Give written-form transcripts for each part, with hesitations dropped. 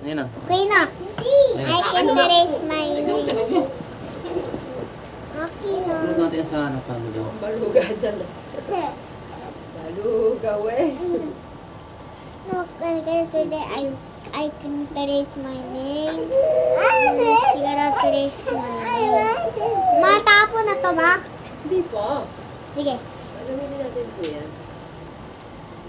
yan. Ayun na. Okay na. I can erase my name. Okay na. Tulog natin sa ano kamo daw. Baluga dyan. Baluga, weh. No, kasi I can erase my name. Siguro erase my name. Matapo na to ba? Hindi pa. Sige. Alamin natin po yan.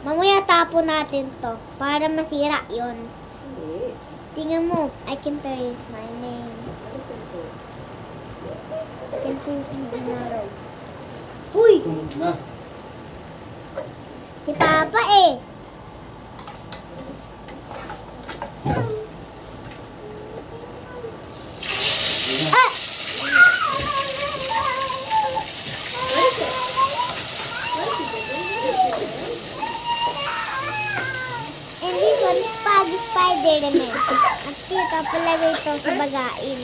Mamaya tapo natin to para masira yon. Hindi. Tingnan mo, I can erase my name. Ano po ito? I can simply na. Uy! Na. Si Papa eh. Ah! And this one is Spider-Man. At kita palagay ito sa bagain.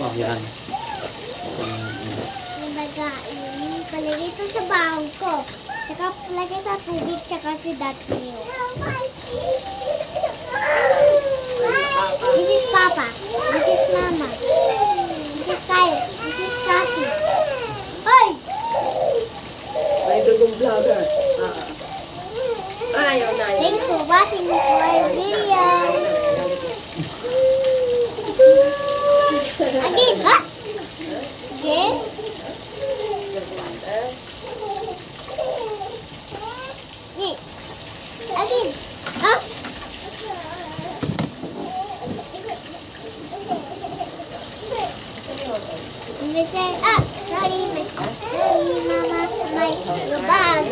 Oh, yan. Sa bagain. Palagay ito sa bahong ko. Tsaka palagay sa tubig, tsaka si Datnyo. This is Papa. This is Mama. This is Kyle. This is Cassie. Oy! May dugong vlogger. Ayaw na. Thanks for watching our video. Again, ha? Again? Again. Huh? Sorry, Mama, my bag.